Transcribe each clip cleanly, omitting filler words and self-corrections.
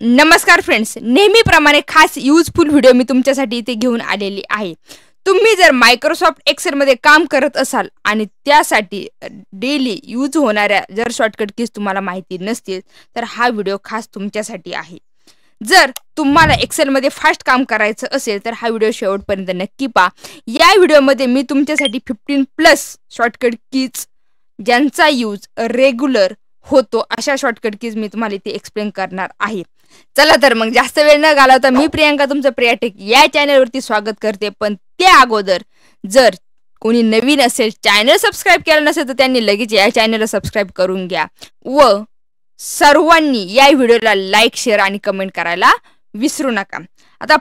नमस्कार फ्रेंड्स, नेहमीप्रमाणे खास युजफुल व्हिडिओ मी तुमच्यासाठी इथे घेऊन आलेली आहे। तुम्ही जर मायक्रोसॉफ्ट एक्सेल मध्ये काम करत असाल आणि त्यासाठी डेली यूज होणाऱ्या जर शॉर्टकट कीज तुम्हाला माहिती नसतील तर हा व्हिडिओ खास तुमच्यासाठी आहे। जर तुम्हाला एक्सेल मध्ये फास्ट काम करायचं असेल तर हा व्हिडिओ शेवटपर्यंत नक्की पहा। या व्हिडिओमध्ये मी तुमच्यासाठी 15+ शॉर्टकट कीज ज्यांचा यूज रेग्युलर होतो अशा शॉर्टकट कीज मी तुम्हाला इथे एक्सप्लेन करणार आहे। चला तर मग जास्त वेळ न घालवता मी प्रियांका तुमचं प्रियाटेक या चॅनलवरती स्वागत करते। पण त्या अगोदर जर कोणी नवीन असेल, चॅनल सबस्क्राइब केलं नसेल तर त्यांनी लगेच या चॅनलला सबस्क्राइब करून घ्या व सर्वांनी या व्हिडिओला लाईक, शेअर आणि कमेंट करायला विसरू नका। आता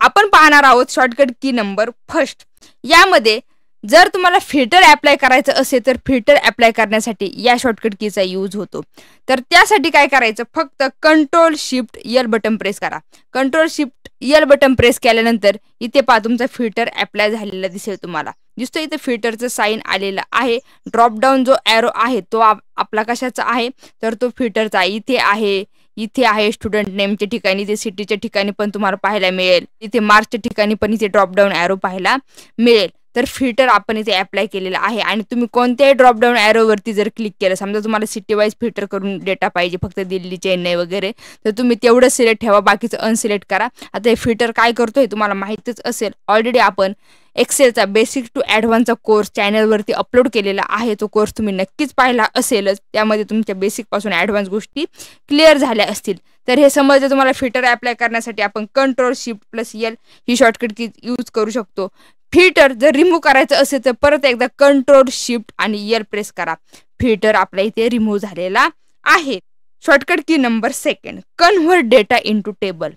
आपण पाहणार आहोत शॉर्टकट की नंबर फर्स्ट। यामध्ये जर तुम्हाला फिल्टर अप्लाय करायचं असेल तर फिल्टर अप्लाय करण्यासाठी या शॉर्टकट कीचा यूज होतो। तर त्यासाठी काय करायचं, फक्त Ctrl+Shift+L बटन प्रेस करा। Ctrl+Shift+L बटन प्रेस केल्यानंतर इथे पहा तुमचा फिल्टर अप्लाय झालेला दिसेल। तुम्हाला दिसतो इथे फिल्टरचं साइन आलेलं आहे। ड्रॉप डाऊन जो एरो आहे तो आपला कशाचा आहे तर तो फिल्टरचा इथे आहे। इथे आहे स्टुडंट नेमच्या ठिकाणी, इथे सिटीच्या ठिकाणी पण तुम्हाला पाहायला मिळेल, इथे मार्कच्या ठिकाणी पण इथे ड्रॉप डाऊन एरो पाहायला मिळेल। तर फिल्टर आपण इथे अप्लाय केलेला आहे आणि तुम्ही कोणत्याही ड्रॉप डाऊन एरो वरती जर क्लिक केलं, समजा तुम्हाला सिटी वाईज फिल्टर करून डेटा पाहिजे फक्त दिल्ली, चेन्नई वगैरे, तर तुम्ही तेवढं सिलेक्ट ठेवा, बाकीचं अनसिलेक्ट करा। आता हे फिल्टर काय करतो हे तुम्हाला माहितीच असेल। ऑलरेडी आपण एक्सेलचा बेसिक टू ॲडव्हान्सचा कोर्स चॅनलवरती अपलोड केलेला आहे। तो कोर्स तुम्ही नक्कीच पाहिला असेलच, त्यामध्ये तुमच्या बेसिक पासून ॲडव्हान्स गोष्टी क्लिअर झाल्या असतील। तर हे समजलं तुम्हाला फिल्टर अप्लाय करण्यासाठी आपण Ctrl+Shift+L ही शॉर्टकट की यूज करू शकतो। फिल्टर जर रिमूव्ह करायचं असेल तर परत एकदा Ctrl+Shift+L प्रेस करा। फिल्टर आपला इथे रिमूव्ह झालेला आहे। Shortcut key number second, convert data into table.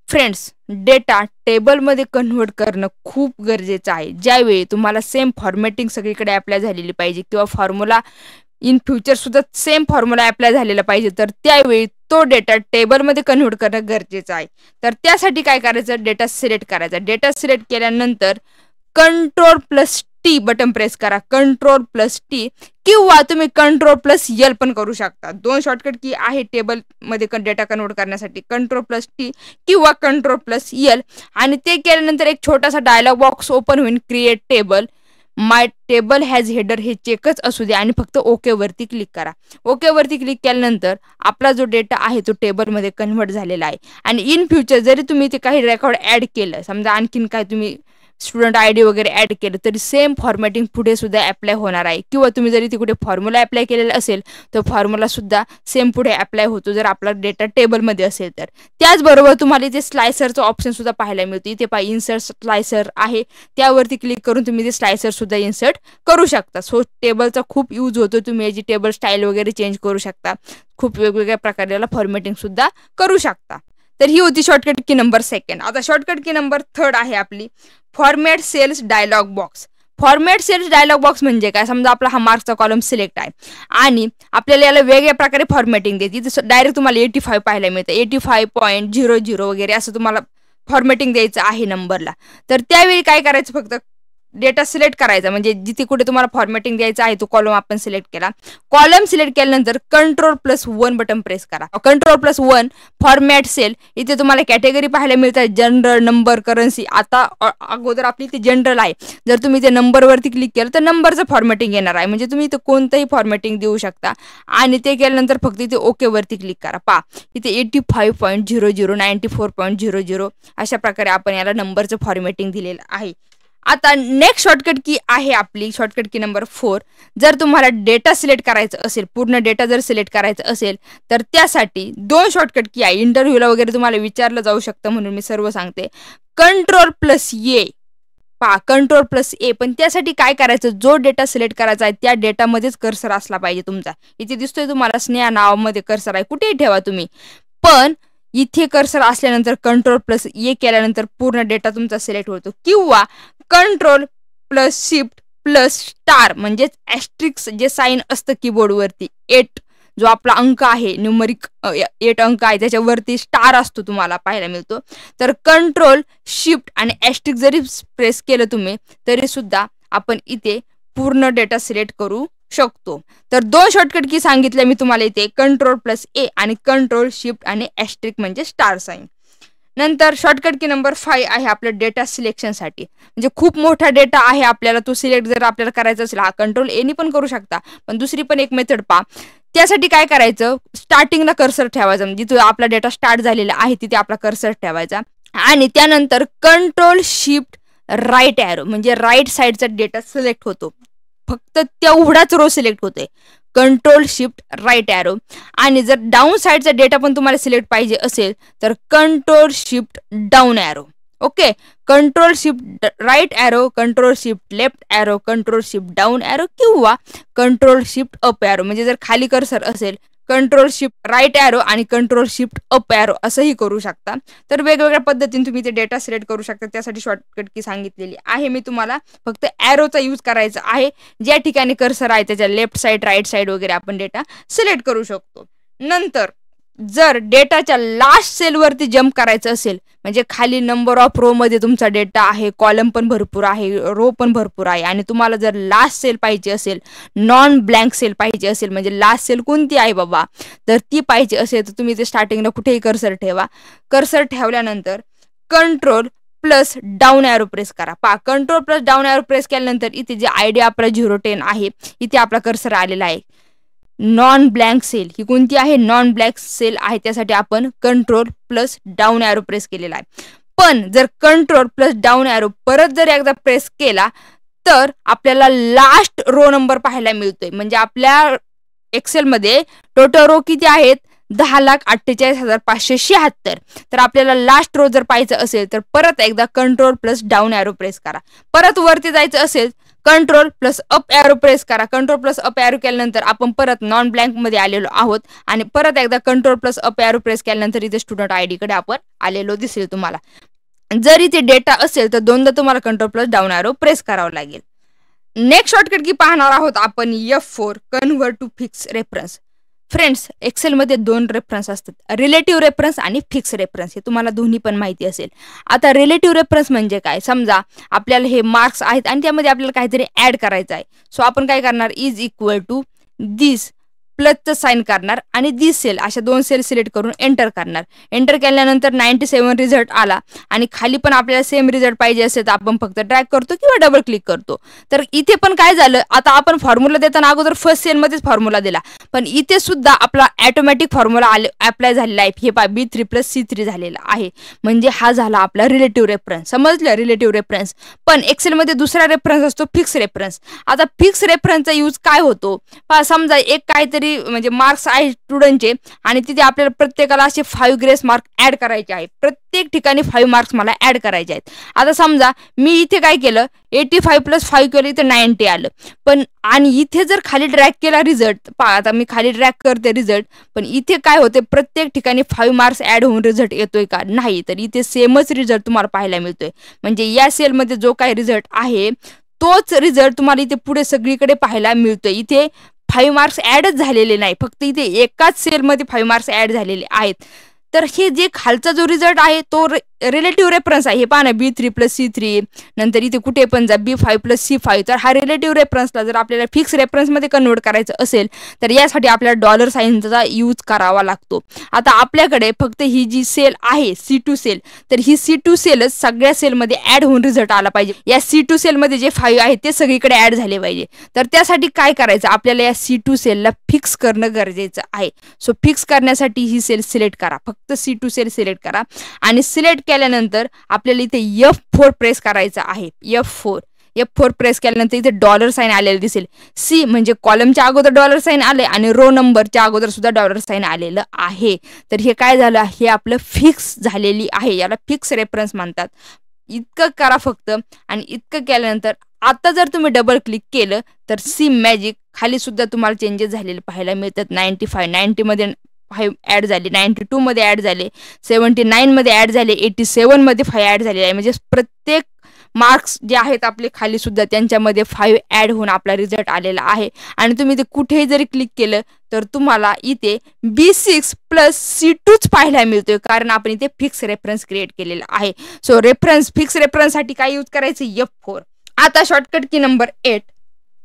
Friends, data टेबलमध्ये कन्व्हर्ट करणं खूप गरजेचं आहे। ज्यावेळी तुम्हाला सेम फॉर्मॅटिंग सगळीकडे अप्लाय झालेली पाहिजे किंवा फॉर्म्युला इन फ्युचर सुद्धा सेम फॉर्म्युला अप्लाय झालेला पाहिजे, तर त्यावेळी तो डेटा टेबलमध्ये कन्व्हर्ट करणं गरजेचं आहे। तर त्यासाठी काय करायचं, डेटा सिलेक्ट करायचा। डेटा सिलेक्ट केल्यानंतर Ctrl+T बटन प्रेस करा। Ctrl+T किंवा तुम्ही Ctrl+L पण करू शकता। दोन शॉर्टकट की आहे टेबल मध्ये डेटा कन्वर्ट करण्यासाठी, Ctrl+T किंवा Ctrl+L। आणि ते केल्यानंतर एक छोटासा डायलॉग बॉक्स ओपन होईल, create table, my table has header हे चेकच असू दे आणि फक्त ओके वरती क्लिक करा। ओके वरती क्लिक केल्यानंतर आपला जो डेटा आहे तो टेबलमध्ये कन्वर्ट झालेला आहे। आणि इन फ्युचर जरी तुम्ही ते काही रेकॉर्ड ऍड केलं, समजा आणखीन काय तुम्ही स्टुडंट आयडी वगैरे ऍड केलं, तरी सेम फॉर्मॅटिंग पुढे सुद्धा अप्लाय होणार आहे। किंवा तुम्ही जरी तिकडे फॉर्म्युला अप्लाय केलेला असेल तर फॉर्म्युला सुद्धा सेम पुढे अप्लाय होतो जर आपला डेटा टेबलमध्ये असेल तर। त्याचबरोबर तुम्हाला इथे स्लायसरचं ऑप्शन सुद्धा पाहायला मिळतं। इथे पहा इन्सर्ट स्लायसर आहे, त्यावरती क्लिक करून तुम्ही ते स्लायसर सुद्धा इन्सर्ट करू शकता। सो टेबलचा खूप यूज होतो। तुम्ही याची टेबल स्टाईल वगैरे चेंज करू शकता, खूप वेगवेगळ्या प्रकारे फॉर्मॅटिंग सुद्धा करू शकता। तर ही होती शॉर्टकट की नंबर सेकंड। आता शॉर्टकट की नंबर थर्ड आहे आपली format cells dialog box. Format cells dialog box म्हणजे काय, समजा आपला हा मार्क्सचा कॉलम सिलेक्ट आहे आणि आपल्याला याला वेगवेगळ्या प्रकारे फॉर्मॅटिंग देते। तिथे डायरेक्ट तुम्हाला 85 पाहायला मिळतं, 85.00 वगैरे असं तुम्हाला फॉर्मॅटिंग द्यायचं आहे नंबरला। तर त्यावेळी काय करायचं, फक्त डेटा सिलेक्ट करायचा, म्हणजे जिथे कुठे तुम्हाला फॉर्मॅटिंग द्यायचं आहे तो कॉलम आपण सिलेक्ट केला। कॉलम सिलेक्ट केल्यानंतर Ctrl+1 बटन प्रेस करा। Ctrl+1 फॉर्मॅट सेल, इथे तुम्हाला कॅटेगरी पाहायला मिळतात, जनरल, नंबर, करन्सी। आता अगोदर आपली इथे जनरल आहे, जर तुम्ही ते नंबरवरती क्लिक केलं तर नंबरचं फॉर्मॅटिंग येणार आहे, म्हणजे तुम्ही इथे कोणतंही फॉर्मॅटिंग देऊ शकता। आणि ते केल्यानंतर फक्त इथे ओके वरती क्लिक करा। पहा इथे 85.00, 94.00 अशा प्रकारे आपण याला नंबरचं फॉर्मॅटिंग दिलेलं आहे। आता नेक्स्ट शॉर्टकट की आहे आपली शॉर्टकट की नंबर 4। जर तुम्हाला डेटा सिलेक्ट करायचं असेल, पूर्ण डेटा जर सिलेक्ट करायचं असेल तर त्यासाठी दोन शॉर्टकट की आहे। इंटरव्ह्यूला वगैरे तुम्हाला विचारलं जाऊ शकतं म्हणून मी सर्व सांगते। Ctrl+A, पहा Ctrl+A, पण त्यासाठी काय करायचं, जो डेटा सिलेक्ट करायचा आहे त्या डेटामध्येच कर्सर असला पाहिजे तुमचा। इथे दिसतोय तुम्हाला स्नेहा नावामध्ये कर्सर आहे, कुठेही ठेवा तुम्ही, पण इथे कर्सर असल्यानंतर Ctrl+A केल्यानंतर पूर्ण डेटा तुमचा सिलेक्ट होतो। किंवा Ctrl+Shift+* म्हणजे ॲस्ट्रिक्स जे साइन असतं कीबोर्डवरती, 8 जो आपला अंक आहे, न्यूमरिक 8 अंक आहे, त्याच्यावरती स्टार असतो तुम्हाला पाहायला मिळतो। तर Ctrl+Shift आणि ॲस्ट्रिक्स जरी प्रेस केलं तुम्ही तरी सुद्धा आपण इथे पूर्ण डेटा सिलेक्ट करू शकतो. तर 2 शॉर्टकट की सांगितल्या मी तुम्हाला इथे, Ctrl+A आणि Ctrl+Shift आणि * म्हणजे स्टार साइन. नंतर शॉर्टकट की नंबर 5 आहे आपलं डेटा सिलेक्शनसाठी. म्हणजे खूप मोठा डेटा आहे आपल्याला, तो सिलेक्ट जर आपल्याला करायचा असेल, Ctrl+A नी पण करू शकता, पण दुसरी पण एक मेथड पहा. त्यासाठी काय करायचं, स्टार्टिंगला कर्सर ठेवायचा, म्हणजे जिथे आपला डेटा स्टार्ट झालेला आहे तिथे आपला कर्सर ठेवायचा आणि त्यानंतर Ctrl+Shift * म्हणजे राईट साईडचा डेटा सिलेक्ट होतो. फक्त तेवढाच रो सिलेक्ट होतोय. Ctrl+Shift आणि जर डाऊन साईडचा डेटा पण तुम्हाला सिलेक्ट पाहिजे असेल तर Ctrl+Shift okay. Ctrl+Shift Ctrl+Shift Ctrl+Shift किंवा Ctrl+Shift म्हणजे जर खाली कर्सर असेल Ctrl+Shift आणि Ctrl+Shift असंही करू शकता. तर वेगवेगळ्या पद्धतीने तुम्ही ते डेटा सिलेक्ट करू शकता. त्यासाठी शॉर्टकट की सांगितलेली आहे मी तुम्हाला. फक्त ॲरोचा यूज करायचा आहे. ज्या ठिकाणी कर्सर आहे त्याच्या लेफ्ट साईड, राईट साईड वगैरे आपण डेटा सिलेक्ट करू शकतो. नंतर जर डेटाच्या लास्ट सेलवरती जम्प करायचं असेल, म्हणजे खाली नंबर ऑफ रो मध्ये तुमचा डेटा आहे, कॉलम पण भरपूर आहे, रो पण भरपूर आहे आणि तुम्हाला जर लास्ट सेल पाहिजे असेल, नॉन ब्लँक सेल पाहिजे असेल, म्हणजे लास्ट सेल कोणती आहे बाबा, तर ती पाहिजे असेल तर तुम्ही ते स्टार्टिंगला कुठेही कर्सर ठेवा. कर्सर ठेवल्यानंतर Ctrl+डाऊन प्रेस करा. पहा, Ctrl+डाऊन प्रेस केल्यानंतर इथे जे ID आपला 010 आहे, इथे आपला कर्सर आलेला आहे. नॉन ब्लँक सेल ही कोणती आहे, नॉन ब्लँक सेल आहे, त्यासाठी आपण Ctrl+डाऊन प्रेस केलेला आहे. पण जर Ctrl+डाऊन परत जर एकदा प्रेस केला तर आपल्याला लास्ट रो नंबर पाहायला मिळतोय. म्हणजे आपल्या एक्सेल मध्ये टोटल रो किती आहेत, 10,48,576. तर आपल्याला लास्ट रो जर पाहायचं असेल तर परत एकदा Ctrl+डाऊन प्रेस करा. परत वरती जायचं असेल Ctrl+अप प्रेस करा. Ctrl+अप केल्यानंतर आपण परत नॉन ब्लँक मध्ये आलेलो आहोत आणि परत एकदा Ctrl+अप प्रेस केल्यानंतर इथे स्टुडंट ID कडे आपण आलेलो दिसेल तुम्हाला. जर इथे डेटा असेल तर दोनदा तुम्हाला Ctrl+डाऊन प्रेस करावं लागेल. नेक्स्ट शॉर्टकट की पाहणार आहोत आपण F4 convert to fix reference. Friends, एक्सेलमध्ये 2 रेफरन्स असतात, रिलेटिव्ह रेफरन्स आणि फिक्स रेफरन्स. हे तुम्हाला दोन्ही पण माहिती असेल. आता रिलेटिव्ह रेफरन्स म्हणजे काय, समजा आपल्याला हे मार्क्स आहेत आणि त्यामध्ये आपल्याला काहीतरी ऍड करायचं आहे. सो आपण काय करणार, इज इक्वल टू दिस प्लसचं साइन करणार आणि दिस सेल अशा 2 सेल सिलेक्ट करून एंटर करणार. एंटर केल्यानंतर 97 रिझल्ट आला आणि खाली पण आपल्याला सेम रिझल्ट पाहिजे असेल तर आपण फक्त ड्रॅग करतो किंवा डबल क्लिक करतो. तर इथे पण काय झालं, आता आपण फॉर्म्युला देताना अगोदर फर्स्ट सेलमध्येच फॉर्म्युला दिला, पण इथे सुद्धा आपला ऑटोमॅटिक फॉर्म्युला अप्लाय झालेला आहे. हे पहा, B3+C3 झालेला आहे. म्हणजे हा झाला आपला रिलेटिव्ह रेफरन्स. समजलं, रिलेटिव्ह रेफरन्स. पण एक्सेलमध्ये दुसरा रेफरन्स असतो फिक्स रेफरन्स. आता फिक्स रेफरन्सचा यूज काय होतो, समजा एक काहीतरी म्हणजे मार्क्स आहे स्टुडंटचे आणि तिथे आपल्याला प्रत्येकाला असे 5 ग्रेस मार्क ऍड करायचे आहेत. प्रत्येक ठिकाणी 5 मार्क्स मला ऍड करायचे आहेत. आता समजा मी इथे काय केलं, 85+5 केलं, इथे 90 आलं. पण आणि इथे जर खाली ड्रॅग केला रिझल्ट, पहा आता मी खाली ड्रॅग करते रिझल्ट, पण इथे काय होते, प्रत्येक ठिकाणी 5 मार्क्स ऍड होऊन रिझल्ट येतोय का, नाही. तर इथे सेमच रिझल्ट तुम्हाला पाहायला मिळतोय. म्हणजे या सेलमध्ये जो काही रिझल्ट आहे तोच रिझल्ट तुम्हाला इथे पुढे सगळीकडे पाहायला मिळतोय. इथे 5 मार्क्स ऍडच झालेले नाही, फक्त इथे एकाच सेलमध्ये 5 मार्क्स ऍड झालेले आहेत. तर हे जे खालचा जो रिझल्ट आहे तो रिलेटिव्ह रेफरन्स आहे. हे पहा ना, B3+C3, नंतर इथे कुठे पण जा B5+C5. तर हा रिलेटिव्ह रेफरन्सला जर आपल्याला फिक्स रेफरन्समध्ये कन्वर्ट करायचं असेल तर यासाठी आपल्याला डॉलर साईनचा यूज करावा लागतो. आता आपल्याकडे फक्त ही जी सेल आहे C2 सेल, तर ही C2 सेलच सगळ्या सेलमध्ये ऍड होऊन रिझल्ट आला पाहिजे. या C2 सेलमध्ये जे 5 आहे ते सगळीकडे ऍड झाले पाहिजे. तर त्यासाठी काय करायचं, आपल्याला या C2 सेलला फिक्स करणं गरजेचं आहे. सो फिक्स करण्यासाठी ही सेल सिलेक्ट करा, फक्त C2 सेल सिलेक्ट करा आणि सिलेक्ट केल्यानंतर आपल्याला इथे F4 प्रेस करायचा आहे. F4 प्रेस केल्यानंतर इथे डॉलर साइन आलेलं दिसेल. C म्हणजे कॉलमच्या अगोदर डॉलर साइन आले आणि रो नंबरच्या अगोदर सुद्धा डॉलर साइन आलेलं आहे. तर हे काय झालं, हे आपलं फिक्स झालेली आहे. याला फिक्स रेफरन्स म्हणतात. इतकं करा फक्त. आणि इतकं केल्यानंतर आता जर तुम्ही डबल क्लिक केलं तर सी मॅजिक खाली सुद्धा तुम्हाला चेंजेस झालेले पाहायला मिळतात. 95 90 मध्ये 5 ऍड झाले, 92 मध्ये ऍड झाले, 79 मध्ये ऍड झाले, 87 मध्ये 5 ऍड झालेले आहे. म्हणजे प्रत्येक मार्क्स जे आहेत आपले खाली सुद्धा त्यांच्यामध्ये 5 ऍड होऊन आपला रिझल्ट आलेला आहे. आणि तुम्ही ते कुठेही जरी क्लिक केलं तर तुम्हाला इथे B6+C2 पाहायला मिळतोय, कारण आपण इथे फिक्स रेफरन्स क्रिएट केलेला आहे. सो फिक्स रेफरन्स साठी काय यूज करायचं, F4. आता शॉर्टकट की नंबर 8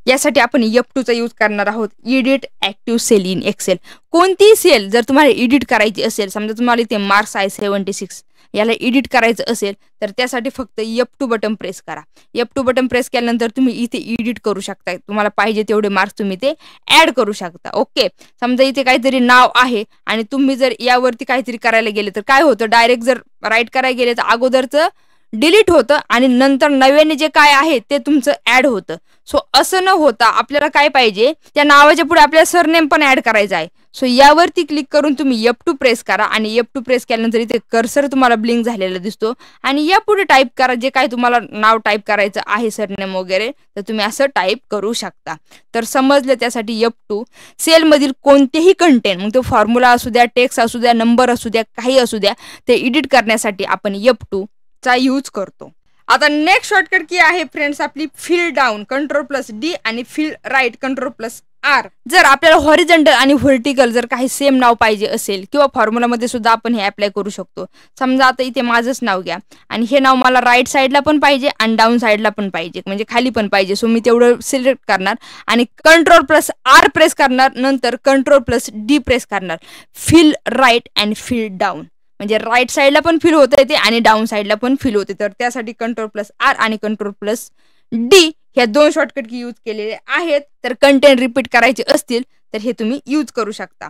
यासाठी आपण F2 चा यूज करणार आहोत. Edit active cell in Excel. कोणती सेल जर तुम्हाला एडिट करायची असेल, समजा तुम्हाला इथे मार्क्स आहे 76, याला एडिट करायचं असेल तर त्यासाठी फक्त F2 बटन प्रेस करा. F2 बटन प्रेस केल्यानंतर तुम्ही इथे एडिट करू शकता. तुम्हाला पाहिजे तेवढे मार्क्स तुम्ही ते ऍड करू शकता. ओके, समजा इथे काहीतरी नाव आहे आणि तुम्ही जर यावरती काहीतरी करायला गेले तर काय होतं, डायरेक्ट जर राईट करायला गेले तर अगोदरचं डिलीट होतं आणि नंतर नव्याने जे काय आहे ते तुमचं ऍड होतं. सो असं न होता आपल्याला काय पाहिजे, त्या नावाच्या पुढे आपल्याला सरनेम पण ऍड करायचं आहे. सो यावरती क्लिक करून तुम्ही F2 प्रेस करा आणि F2 प्रेस केल्यानंतर इथे कर्सर तुम्हाला ब्लिंक झालेला दिसतो आणि यापुढे टाईप करा जे काय तुम्हाला नाव टाईप करायचं आहे, सरनेम वगैरे, तर तुम्ही असं टाईप करू शकता. तर समजलं, त्यासाठी F2 सेलमधील कोणतेही कंटेंट, मग तो फॉर्म्युला असू द्या, टेक्स्ट असू द्या, नंबर असू द्या, काही असू द्या, ते एडिट करण्यासाठी आपण F2 चा यूज करतो. आता नेक्स्ट शॉर्टकट की आहे फ्रेंड्स आपली फिल डाऊन Ctrl+D आणि फिल राईट Ctrl+R. जर आपल्याला हॉरिझॉन्टल आणि व्हर्टिकल जर काही सेम नाव पाहिजे असेल किंवा फॉर्म्युलामध्ये सुद्धा आपण हे अप्लाय करू शकतो. समजा आता इथे माझंच नाव घ्या आणि हे नाव मला राईट साईडला पण पाहिजे आणि डाऊन साईडला पण पाहिजे, म्हणजे खाली पण पाहिजे. सो मी तेवढं सिलेक्ट करणार आणि Ctrl+R प्रेस करणार, नंतर Ctrl+D प्रेस करणार. Fill right and fill down, म्हणजे राईट साईडला पण फिल होत येते आणि डाऊन साईडला पण फिल होते. तर त्यासाठी Ctrl+R आणि Ctrl+D ह्या दोन शॉर्टकट की यूज केलेले आहेत. तर कंटेंट रिपीट करायचे असतील तर हे तुम्ही यूज करू शकता.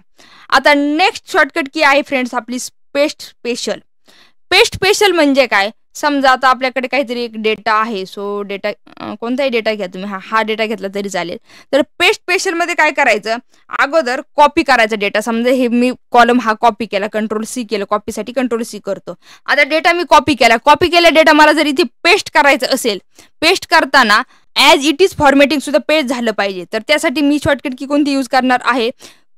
आता नेक्स्ट शॉर्टकट की आहे फ्रेंड्स आपली पेस्ट स्पेशल. पेस्ट स्पेशल म्हणजे काय, समजा आता आपल्याकडे काहीतरी एक डेटा आहे. सो डेटा कोणताही डेटा घ्या तुम्ही, हा डेटा घेतला तरी चालेल. तर पेस्ट स्पेशल मध्ये काय करायचं, अगोदर कॉपी करायचा डेटा. समजा हे मी कॉलम हा कॉपी केला, Ctrl+C केलं, कॉपीसाठी Ctrl+C करतो. आता डेटा मी कॉपी केला डेटा मला जर इथे पेस्ट करायचं असेल, पेस्ट करताना ॲज इट इज फॉर्मॅटिंग सुद्धा पेस्ट झालं पाहिजे. तर त्यासाठी मी शॉर्टकट की कोणती यूज करणार आहे,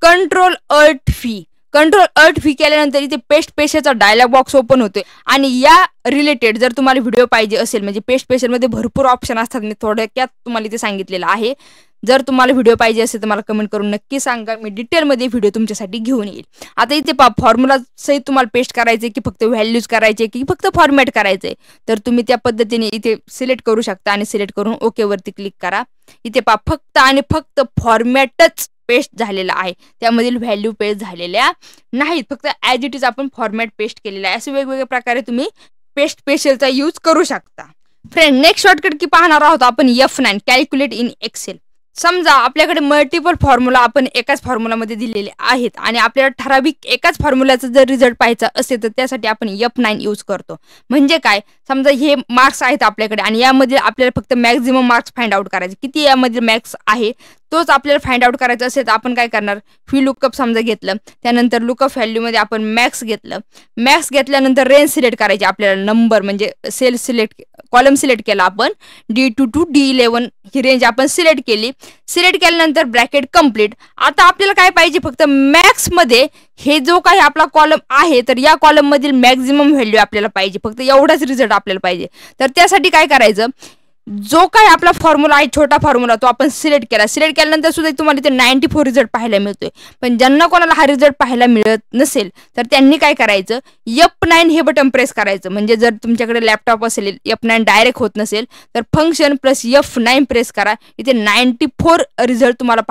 Ctrl+Alt+V. Ctrl+Alt+V केल्यानंतर इथे पेस्ट स्पेशलचा डायलॉग बॉक्स ओपन होतोय आणि या रिलेटेड जर तुम्हाला व्हिडिओ पाहिजे असेल, म्हणजे पेस्ट स्पेशलमध्ये भरपूर ऑप्शन असतात, मी थोडक्यात तुम्हाला इथे सांगितलेलं आहे. जर तुम्हाला व्हिडिओ पाहिजे असेल तर मला कमेंट करून नक्की सांगा, मी डिटेलमध्ये व्हिडिओ तुमच्यासाठी घेऊन येईल. आता इथे फॉर्म्युला सहित तुम्हाला पेस्ट करायचे की फक्त व्हॅल्यूज करायचे की फक्त फॉर्मॅट करायचे, तर तुम्ही त्या पद्धतीने इथे सिलेक्ट करू शकता आणि सिलेक्ट करून ओके वरती क्लिक करा. इथे फक्त आणि फक्त फॉर्मॅटच पेस्ट झालेला आहे, त्यामधील व्हॅल्यू पेस्ट झालेल्या नाहीत, फक्त ॲज इट इज आपण फॉर्मॅट पेस्ट केलेला आहे. असे वेगवेगळ्या प्रकारे तुम्ही पेस्ट स्पेशलचा यूज करू शकता. फ्रेंड नेक्स्ट शॉर्टकट की पाहणार आहोत आपण F9 कॅल्क्युलेट इन एक्सेल. समजा आपल्याकडे मल्टिपल फॉर्म्युला आपण एकाच फॉर्म्युलामध्ये दिलेले आहेत आणि आपल्याला ठराविक एकाच फॉर्म्युलाचा जर रिझल्ट पाहायचा असेल तर त्यासाठी आपण F9 यूज करतो. म्हणजे काय, समजा हे मार्क्स आहेत आपल्याकडे आणि यामध्ये आपल्याला फक्त मॅक्झिमम मार्क्स फाइंड आउट करायचे, किती यामध्ये मॅक्स आहे तोच आपल्याला फाइंड आउट करायचा असेल तर आपण काय करणार, फी लुकअप समजा घेतलं, त्यानंतर लुकअप व्हॅल्यूमध्ये आपण मॅक्स घेतलं. मॅक्स घेतल्यानंतर रेंज सिलेक्ट करायची आपल्याला, नंबर म्हणजे सेल सिलेक्ट, कॉलम सिलेक्ट केला आपण, D2 to D11 he range आपण सिलेक्ट केली. सिलेक्ट केल्यानंतर ब्रॅकेट कंप्लीट. आता आपल्याला काय पाहिजे, फक्त मॅक्स मध्ये हे जो काही आपला कॉलम आहे तर या कॉलम मधील मॅक्झिमम व्हॅल्यू आपल्याला पाहिजे, फक्त एवढाच रिझल्ट आपल्याला पाहिजे. तर त्यासाठी काय करायचं, जो काही आपला फॉर्म्युला आहे छोटा फॉर्म्युला तो आपण सिलेक्ट केला. सिलेक्ट केल्यानंतर सुद्धा तुम्हाला इथे 94 रिझल्ट पाहायला मिळतोय. पण ज्यांना कोणाला हा रिझल्ट पाहायला मिळत नसेल तर त्यांनी काय करायचं, F9 हे बटन प्रेस करायचं. म्हणजे जर तुमच्याकडे लॅपटॉप असेल, F9 डायरेक्ट होत नसेल तर फंक्शन प्लस F9 प्रेस करा. इथे 94 रिझल्ट तुम्हाला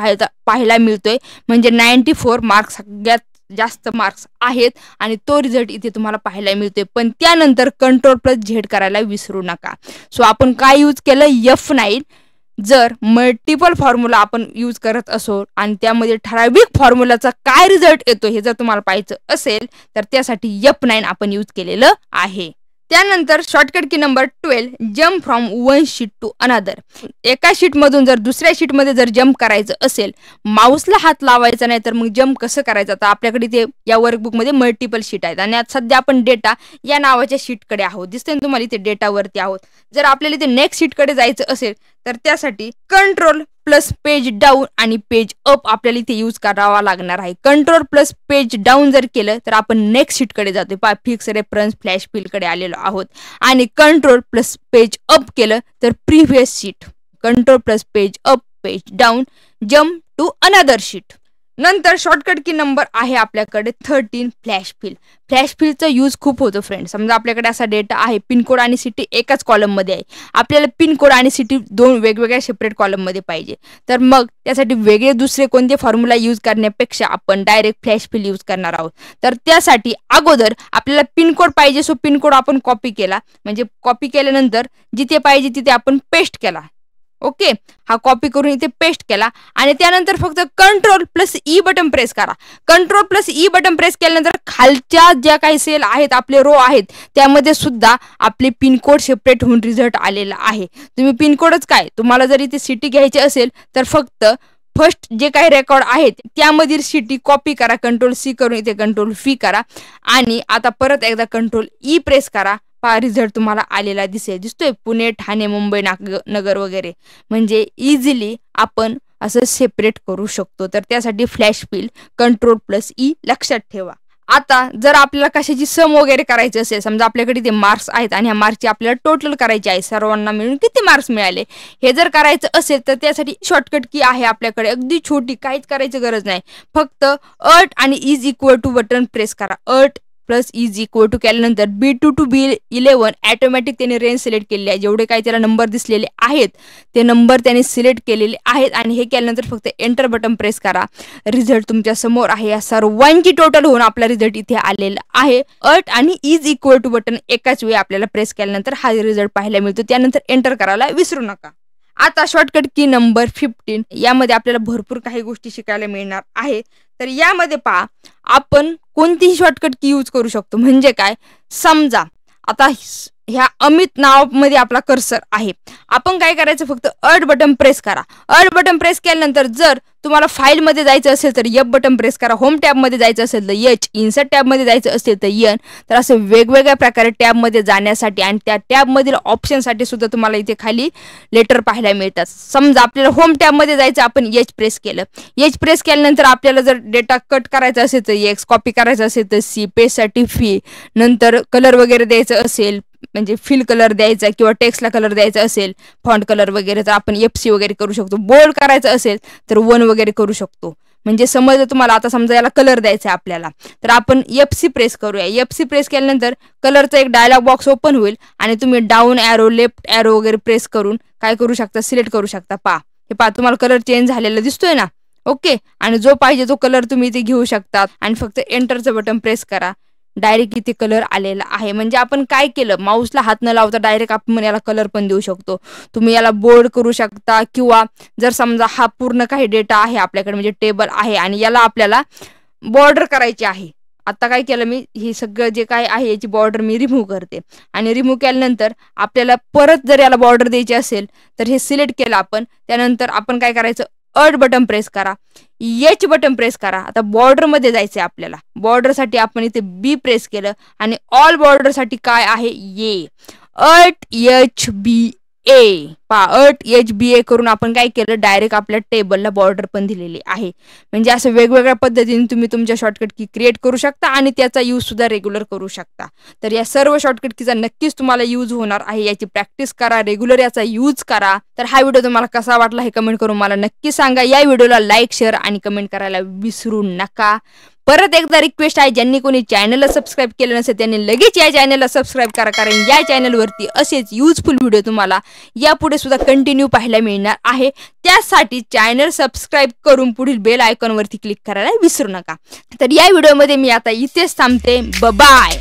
पाहायला मिळतोय, म्हणजे 94 मार्क्स सगळ्यात जास्त मार्क्स आहेत आणि तो रिझल्ट इथे तुम्हाला पाहायला मिळतोय. पण त्यानंतर Ctrl+Z करायला विसरू नका. सो आपण काय यूज केलं, F9. जर मल्टिपल फॉर्म्युला आपण यूज करत असो आणि त्यामध्ये ठराविक फॉर्म्युलाचा काय रिझल्ट येतो हे जर तुम्हाला पाहायचं असेल तर त्यासाठी F9 आपण यूज केलेलं आहे. त्यानंतर shortcut key number 12 jump from one sheet to another. एका शीट मधून जर दुसऱ्या शीट मध्ये जर जम्प करायचं असेल, माऊसला हात लावायचा नाही तर मग जम्प कसं करायचं. आता आपल्याकडे ते या वर्कबुक मध्ये मल्टिपल शीट आहेत आणि आज सध्या आपण डेटा या नावाच्या शीटकडे आहोत, दिसते ना तुम्हाला इथे डेटावरती आहोत. जर आपल्याला इथे नेक्स्ट शीटकडे जायचं असेल तर त्यासाठी Ctrl+पेज डाऊन आणि पेज अप आपल्याला इथे यूज करावा लागणार आहे. Ctrl+पेज डाऊन जर केलं तर आपण नेक्स्ट शीटकडे जातोय, फिक्स रेफरन्स फ्लॅश फिल कडे आलेलो आहोत. आणि Ctrl+पेज अप केलं तर प्रिव्हियस शीट. Ctrl+पेज up, page down, jump to another sheet. नंतर शॉर्टकट की नंबर आहे आपल्याकडे 13 फ्लॅश फिल. फ्लॅश फिलचा यूज खूप होतो फ्रेंड. समजा आपल्याकडे असा डेटा आहे, पिनकोड आणि सिटी एकाच कॉलममध्ये आहे, आपल्याला पिनकोड आणि सिटी दोन वेगवेगळ्या सेपरेट कॉलममध्ये पाहिजे, तर मग त्यासाठी वेगळे दुसरे कोणते फॉर्म्युला यूज करण्यापेक्षा आपण डायरेक्ट फ्लॅश फिल यूज करणार आहोत. तर त्यासाठी अगोदर आपल्याला पिनकोड पाहिजे, सो पिनकोड आपण कॉपी केला, म्हणजे कॉपी केल्यानंतर जिथे पाहिजे तिथे आपण पेस्ट केला. ओके, हा कॉपी करून इथे पेस्ट केला आणि त्यानंतर फक्त Ctrl+E बटन प्रेस करा. Ctrl+E बटन प्रेस केल्यानंतर खालच्या ज्या काही सेल आहेत, आपले रो आहेत, त्यामध्ये सुद्धा आपले पिनकोड सेपरेट होऊन रिझल्ट आलेला आहे. तुम्ही पिनकोडच काय, तुम्हाला जर इथे सिटी घ्यायची असेल तर फक्त फर्स्ट जे काही रेकॉर्ड आहेत त्यामधील सिटी कॉपी करा, Ctrl+C करून इथे Ctrl+V करा आणि आता परत एकदा Ctrl+E प्रेस करा. पहा रिझल्ट तुम्हाला आलेला दिसतोय, पुणे, ठाणे, मुंबई, नगर वगैरे. म्हणजे इझिली आपण असं सेपरेट करू शकतो. तर त्यासाठी फ्लॅश फिल Ctrl+E लक्षात ठेवा. आता जर आपल्याला कशाची सम वगैरे करायची असेल, समजा आपल्याकडे ते मार्क्स आहेत आणि ह्या मार्क्सची आपल्याला टोटल करायची आहे, सर्वांना मिळून किती मार्क्स मिळाले हे जर करायचं असेल तर त्यासाठी शॉर्टकट की आहे आपल्याकडे, अगदी छोटी, काहीच करायची गरज नाही. फक्त Alt आणि is equal to button press करा. Alt+E केल्यानंतर B2 to B11 ऑटोमॅटिक त्याने रेंज सिलेक्ट केलेली आहे. जेवढे काही त्याला नंबर दिसलेले आहेत ते नंबर त्याने सिलेक्ट केलेले आहेत आणि हे केल्यानंतर फक्त एंटर बटन प्रेस करा. रिझल्ट तुमच्या समोर आहे. या सर्वांची टोटल होऊन आपला रिझल्ट इथे आलेला आहे. Alt आणि इज इक्वल टू बटन एकाच वेळी आपल्याला प्रेस केल्यानंतर हा रिझल्ट पाहायला मिळतो. त्यानंतर एंटर करायला विसरू नका. आता शॉर्टकट की नंबर 15, यामध्ये आपल्याला भरपूर काही गोष्टी शिकायला मिळणार आहे. तर यामध्ये पहा आपण कोणतीही शॉर्टकट की यूज करू शकतो. म्हणजे काय, समजा आता ह्या अमित नावामध्ये आपला कर्सर आहे, आपण काय करायचं, फक्त Alt बटन प्रेस करा. Alt बटन प्रेस केल्यानंतर जर तुम्हाला फाईल मध्ये जायचं असेल तर F बटन प्रेस करा. होम टॅब मध्ये जायचं असेल तर H, इन्सर्ट टॅब मध्ये जायचं असेल तर N. तर असे वेगवेगळ्या प्रकारे टॅब मध्ये जाण्यासाठी आणि त्या टॅब मधील ऑप्शन साठी सुद्धा तुम्हाला इथे खाली लेटर पाहायला मिळतात. समजा आपल्याला होम टॅब मध्ये जायचं, आपण H प्रेस केलं. H प्रेस केल्यानंतर आपल्याला जर डेटा कट करायचा असेल तर X, कॉपी करायचा असेल तर C, पेस्ट साठी F, नंतर कलर वगैरे द्यायचं असेल म्हणजे फिल कलर द्यायचा किंवा टेक्स्टला कलर द्यायचा असेल, फॉन्ट कलर वगैरे, तर आपण FC वगैरे करू शकतो. बोल्ड करायचं असेल तर 1 वगैरे करू शकतो. म्हणजे समजलं तुम्हाला. आता समजा याला कलर द्यायचा आहे आपल्याला, तर आपण FC प्रेस करूया. FC प्रेस केल्यानंतर कलरचा एक डायलॉग बॉक्स ओपन होईल आणि तुम्ही डाऊन ॲरो, लेफ्ट ॲरो वगैरे प्रेस करून काय करू शकता, सिलेक्ट करू शकता. हे पहा तुम्हाला कलर चेंज झालेला दिसतोय ना. ओके, आणि जो पाहिजे तो कलर तुम्ही इथे घेऊ शकता आणि फक्त एंटरचं बटन प्रेस करा. डायरेक्ट इथे कलर आलेला आहे. म्हणजे आपण काय केलं, माऊसला हात न लावता डायरेक्ट आपण याला कलर पण देऊ शकतो. तुम्ही याला बोल्ड करू शकता किंवा जर समजा हा पूर्ण काही डेटा आहे आपल्याकडे, म्हणजे टेबल आहे आणि याला आपल्याला बॉर्डर करायची आहे. आता काय केलं मी, हे सगळं जे काय आहे याची बॉर्डर मी रिमूव्ह करते आणि रिमूव्ह केल्यानंतर आपल्याला परत जर याला बॉर्डर द्यायची असेल तर हे सिलेक्ट केलं आपण. त्यानंतर आपण काय करायचं, Alt बटन प्रेस करा, H बटन प्रेस करा. आता बॉर्डर मध्ये जायचंय आपल्याला. बॉर्डर साठी आपण इथे B प्रेस केलं आणि ऑल बॉर्डर साठी काय आहे, ये Alt+HBA. Alt+HBA करून आपण काय केलं, डायरेक्ट आपल्या टेबलला बॉर्डर पण दिलेली आहे. म्हणजे असं वेगवेगळ्या पद्धतीने तुम्ही तुमच्या शॉर्टकट की क्रिएट करू शकता आणि त्याचा यूज सुद्धा रेग्युलर करू शकता. तर या सर्व शॉर्टकट कीचा नक्कीच तुम्हाला यूज होणार आहे. याची प्रॅक्टिस करा, रेग्युलर याचा यूज करा. तर हा व्हिडिओ तुम्हाला कसा वाटला हे कमेंट करून मला नक्की सांगा. या व्हिडिओला लाईक, शेअर आणि कमेंट करायला विसरू नका. परत एकदा रिक्वेस्ट आहे, ज्यांनी कोणी चॅनलला सबस्क्राईब केलं नसेल त्यांनी लगेच या चॅनलला सबस्क्राईब करा, कारण या चॅनलवरती असेच युजफुल व्हिडिओ तुम्हाला यापुढे सुद्धा कंटिन्यू पाहायला मिळणार आहे. त्यासाठी चॅनल सबस्क्राईब करून पुढील बेल आयकॉनवरती क्लिक करायला विसरू नका. तर या व्हिडिओमध्ये मी आता इथेच थांबते. बाय.